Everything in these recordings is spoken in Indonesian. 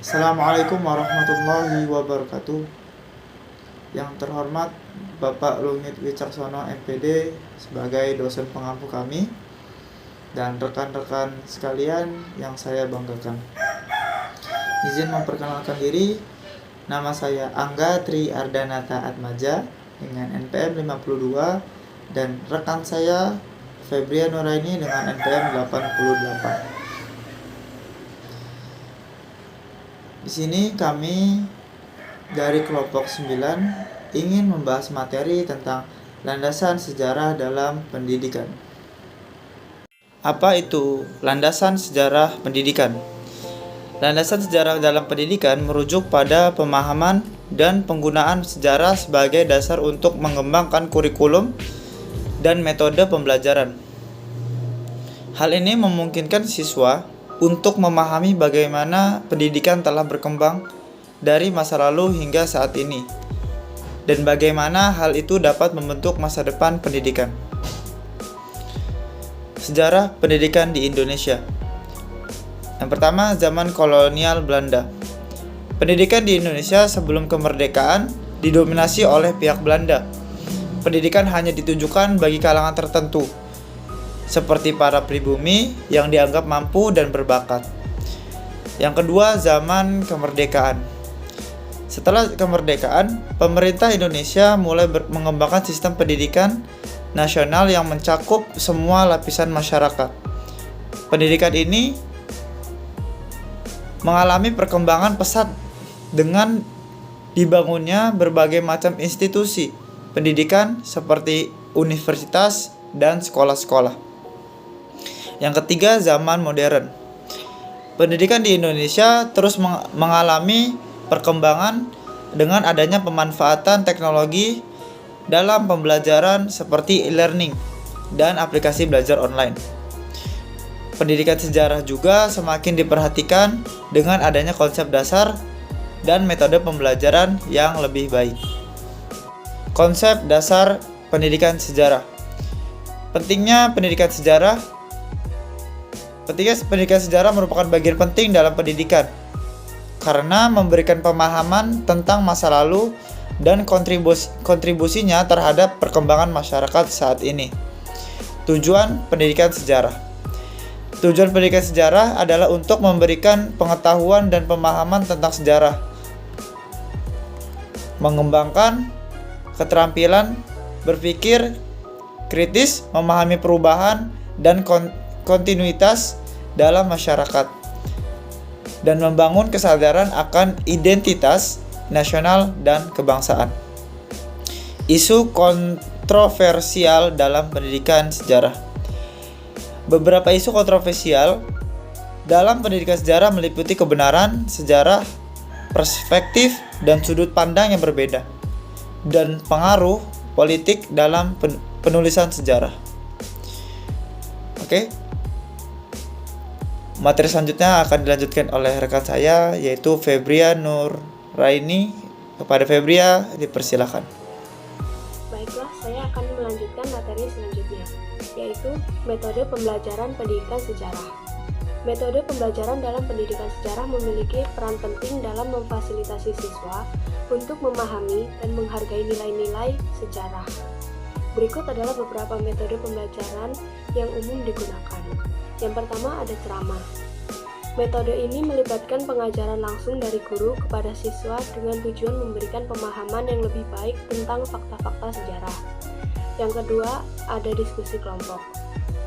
Assalamualaikum warahmatullahi wabarakatuh. Yang terhormat Bapak Lumit Wicaksono MPD sebagai dosen pengampu kami dan rekan-rekan sekalian yang saya banggakan. Izin memperkenalkan diri, nama saya Angga Tri Ardanata Atmaja dengan NPM 52 dan rekan saya Febria Nuraini dengan NPM 88. Di sini kami dari kelompok 9 ingin membahas materi tentang landasan sejarah dalam pendidikan. Apa itu landasan sejarah pendidikan? Landasan sejarah dalam pendidikan merujuk pada pemahaman dan penggunaan sejarah sebagai dasar untuk mengembangkan kurikulum dan metode pembelajaran. Hal ini memungkinkan siswa untuk memahami bagaimana pendidikan telah berkembang dari masa lalu hingga saat ini, dan bagaimana hal itu dapat membentuk masa depan pendidikan. Sejarah pendidikan di Indonesia. Yang pertama, zaman kolonial Belanda. Pendidikan di Indonesia sebelum kemerdekaan didominasi oleh pihak Belanda. Pendidikan hanya ditujukan bagi kalangan tertentu, seperti para pribumi yang dianggap mampu dan berbakat. Yang kedua, zaman kemerdekaan. Setelah kemerdekaan, pemerintah Indonesia mulai mengembangkan sistem pendidikan nasional yang mencakup semua lapisan masyarakat. Pendidikan ini mengalami perkembangan pesat dengan dibangunnya berbagai macam institusi pendidikan seperti universitas dan sekolah-sekolah. Yang ketiga, zaman modern. Pendidikan di Indonesia terus mengalami perkembangan dengan adanya pemanfaatan teknologi dalam pembelajaran seperti e-learning dan aplikasi belajar online. Pendidikan sejarah juga semakin diperhatikan dengan adanya konsep dasar dan metode pembelajaran yang lebih baik. Konsep dasar pendidikan sejarah. Pentingnya pendidikan sejarah merupakan bagian penting dalam pendidikan karena memberikan pemahaman tentang masa lalu dan kontribusinya terhadap perkembangan masyarakat saat ini. Tujuan pendidikan sejarah. Tujuan pendidikan sejarah adalah untuk memberikan pengetahuan dan pemahaman tentang sejarah, mengembangkan keterampilan berpikir kritis, memahami perubahan dan kontinuitas dalam masyarakat, dan membangun kesadaran akan identitas nasional dan kebangsaan. Isu kontroversial dalam pendidikan sejarah. Beberapa isu kontroversial dalam pendidikan sejarah meliputi kebenaran sejarah, perspektif dan sudut pandang yang berbeda, dan pengaruh politik dalam penulisan sejarah. Oke. Materi selanjutnya akan dilanjutkan oleh rekan saya, yaitu Febria Nuraini. Kepada Febria, dipersilakan. Baiklah, saya akan melanjutkan materi selanjutnya, yaitu metode pembelajaran pendidikan sejarah. Metode pembelajaran dalam pendidikan sejarah memiliki peran penting dalam memfasilitasi siswa untuk memahami dan menghargai nilai-nilai sejarah. Berikut adalah beberapa metode pembelajaran yang umum digunakan. Yang pertama ada ceramah. Metode ini melibatkan pengajaran langsung dari guru kepada siswa dengan tujuan memberikan pemahaman yang lebih baik tentang fakta-fakta sejarah. Yang kedua ada diskusi kelompok.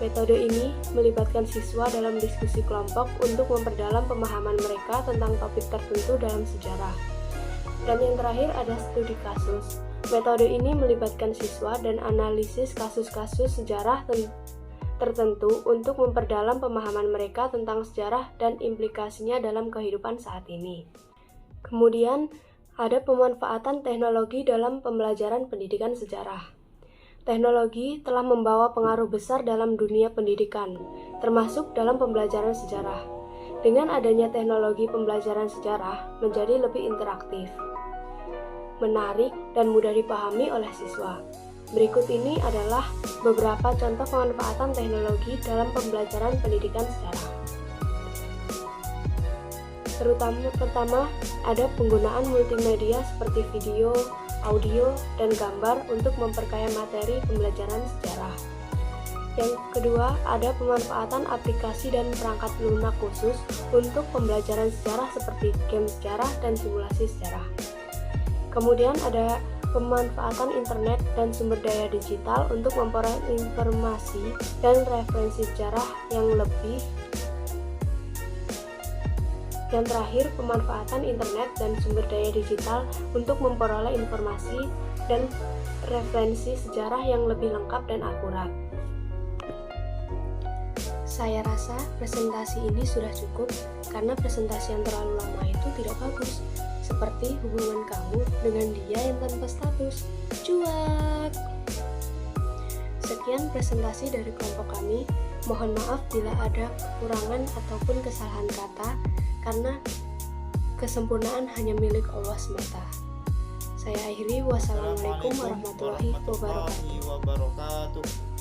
Metode ini melibatkan siswa dalam diskusi kelompok untuk memperdalam pemahaman mereka tentang topik tertentu dalam sejarah. Dan yang terakhir ada studi kasus. Metode ini melibatkan siswa dan analisis kasus-kasus sejarah tertentu untuk memperdalam pemahaman mereka tentang sejarah dan implikasinya dalam kehidupan saat ini. Kemudian, ada pemanfaatan teknologi dalam pembelajaran pendidikan sejarah. Teknologi telah membawa pengaruh besar dalam dunia pendidikan, termasuk dalam pembelajaran sejarah. Dengan adanya teknologi pembelajaran sejarah menjadi lebih interaktif, menarik, dan mudah dipahami oleh siswa. Berikut ini adalah beberapa contoh pemanfaatan teknologi dalam pembelajaran pendidikan sejarah. Pertama, ada penggunaan multimedia seperti video, audio, dan gambar untuk memperkaya materi pembelajaran sejarah. Yang kedua, ada pemanfaatan aplikasi dan perangkat lunak khusus untuk pembelajaran sejarah seperti game sejarah dan simulasi sejarah. Kemudian ada pemanfaatan internet dan sumber daya digital untuk memperoleh informasi dan referensi sejarah yang lebih. Yang terakhir, pemanfaatan internet dan sumber daya digital untuk memperoleh informasi dan referensi sejarah yang lebih lengkap dan akurat. Saya rasa presentasi ini sudah cukup karena presentasi yang terlalu lama itu tidak bagus, seperti hubungan kamu dengan dia yang tanpa status. Cuak! Sekian presentasi dari kelompok kami. Mohon maaf bila ada kekurangan ataupun kesalahan kata, karena kesempurnaan hanya milik Allah semata. Saya akhiri. Wassalamualaikum warahmatullahi wabarakatuh.